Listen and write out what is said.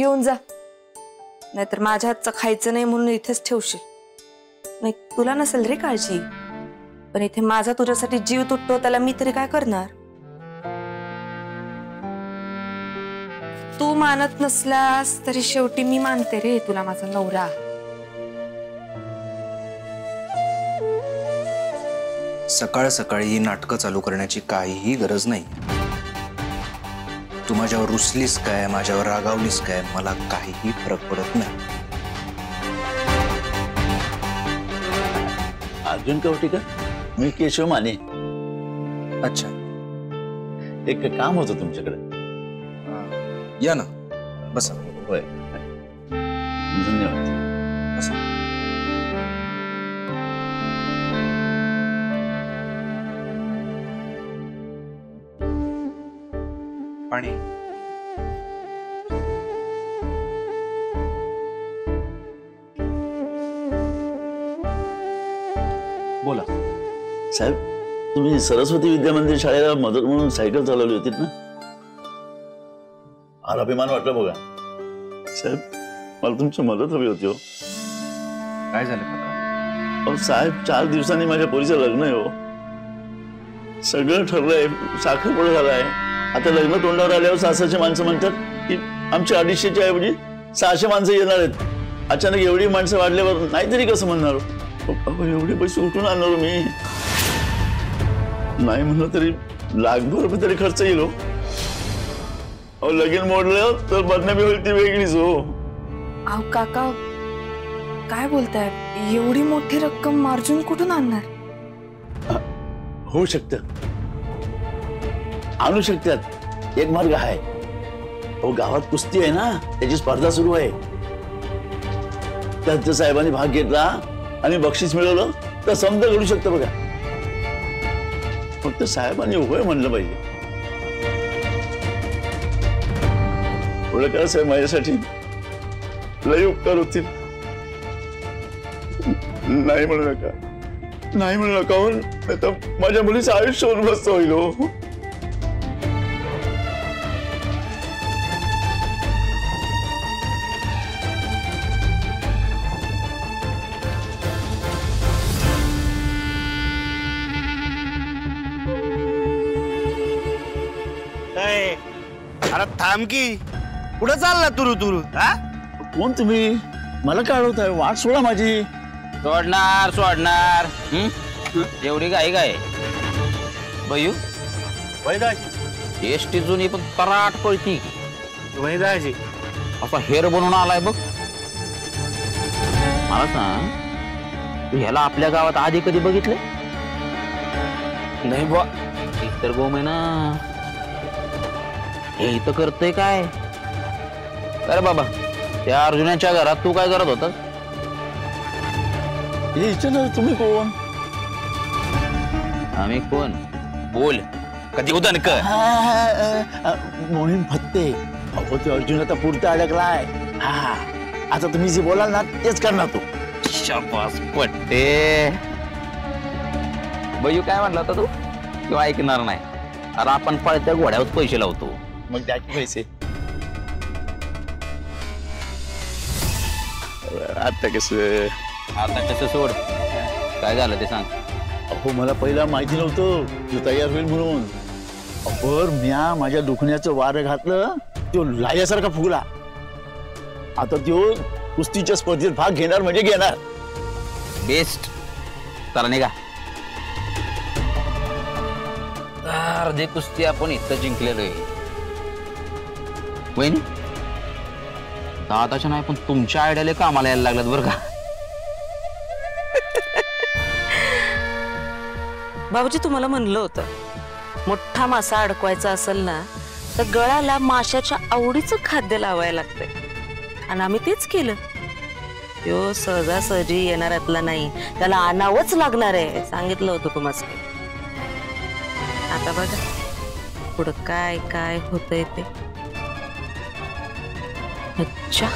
घेऊन जा, नाहीतर माझ्या हातचं खायचं नाही म्हणून इथेच ठेवशील. नाही तुला नसेल रे काळजी, पण इथे माझा तुझ्यासाठी जीव तुटतो त्याला मी तरी काय करणार. तू मानत नसलास तरी शेवटी मी मानते रे तुला माझा नवरा. सकाळ सकाळी ही नाटकं चालू करण्याची काहीही गरज नाही. तू माझ्यावर रुसलीस काय, माझ्यावर रागावलीस काय, मला काहीही फरक पडत नाही. अर्जुन कवटीकर, मी केशव माने. अच्छा, एक काम होतं तुमच्याकडे. या ना, बसा. होय, धन्यवाद. बसा. पाणी. बोला साहेब, तुम्ही सरस्वती विद्या मंदिर शाळेला मदत म्हणून सायकल चालवली होती ना? मला अभिमान वाटला बघा. साहेब, मला तुमची मदत हवी होती. हो, काय झालं काका? साहेब, 4 दिवसांनी माझ्या पोरीचं लग्न आहे. हो, सगळं ठरलंय, साखरपुडा झालाय. आता लग्न तोंडावर आल्यावर 600 माणसं म्हणतात की आमच्या 250च्या ऐवजी 600 माणसं येणार आहेत. अचानक एवढी माणसं वाढल्यावर नाहीतरी कसं म्हणणार. एवढे पैसे कुठून आणणार मी? नाही म्हणलं तरी ₹1,00,000 तरी खर्च येईल. हो, लगीन मोडलं तर बदनामी होईल ती वेगळीच. हो अहो काका, काय बोलताय? एवढी मोठी रक्कम अर्जुन कुठून आणणार? होऊ शकतं, आणू शकतात. एक मार्ग आहे. हो, गावात कुस्ती आहे ना, त्याची स्पर्धा सुरू आहे. त्यात साहेबांनी भाग घेतला आणि बक्षीस मिळवलं तर समजा घडू शकतं बघा. फक्त साहेबांनी होय म्हणलं पाहिजे. थोडं करा साहेब, माझ्यासाठी लय उपकार होतील. नाही म्हणू नका, नाही म्हणू नका. नाही तर माझ्या मुलीचं आयुष्य उद्ध्वस्त होईल. हो, अरे थांब की, कुठं चालला तुरु तुरु? हा, कोण तुम्ही? मला काढवताय? वाट सोडा माझी. सोडणार सोडणार. एवढी घाई काय बयू? वैदाजी एसटी जुनी पण तराट पळती. वैदाजी असा हेर बनवून आलाय बघ. मला सांग, तू ह्याला आपल्या गावात आधी कधी बघितले? नाही बा. तर गोम आहे ना, हे इथं करतोय काय? अरे बाबा, त्या अर्जुनाच्या घरात तू काय करत होता? हे विचारलं तुम्ही कोण? आम्ही कोण? बोल, कधी उदन कर. मोहीम फत्ते. अहो, ते अर्जुन आता पुरता अडकलाय. हा, आता तुम्ही जे बोलाल ना तेच करणार. तो शाबास पट्टे. बयू काय म्हणला होता तू? किंवा ऐकणार नाही. अरे आपण पळत्या घोड्यावर पैसे लावतो. मग द्या की पैसे. आता कसं? आता कसं सोड, काय झालं ते सांग. अहो, मला पहिला माहिती नव्हतं तू तयार होईल म्हणून. अहो, म्या माझ्या दुखण्याचं वारं घातलं, तो लायासारखा फुगला. आता तो कुस्तीच्या स्पर्धेत भाग घेणार म्हणजे घेणार. बेस्ट. चला निघा. अर्धी कुस्ती आपण इथं जिंकलेलो आहे. वहिनी, दादाच्या नाही पण तुमच्या आयडियाला कामाला यायला लागलात बरं का. बाबूजी, तुम्हाला म्हणलं होतं, मोठा मासा अडकवायचा असेल ना तर गळाला माशाच्या आवडीचं खाद्य लावायला लागतंय. आणि आम्ही तेच केलं. तो सहजासहजी येणाऱ्यातला नाही, त्याला आणावंच लागणार आहे. सांगितलं होतं तुम्हाला. आता बघा पुढं काय काय होतंय ते. अच्छा.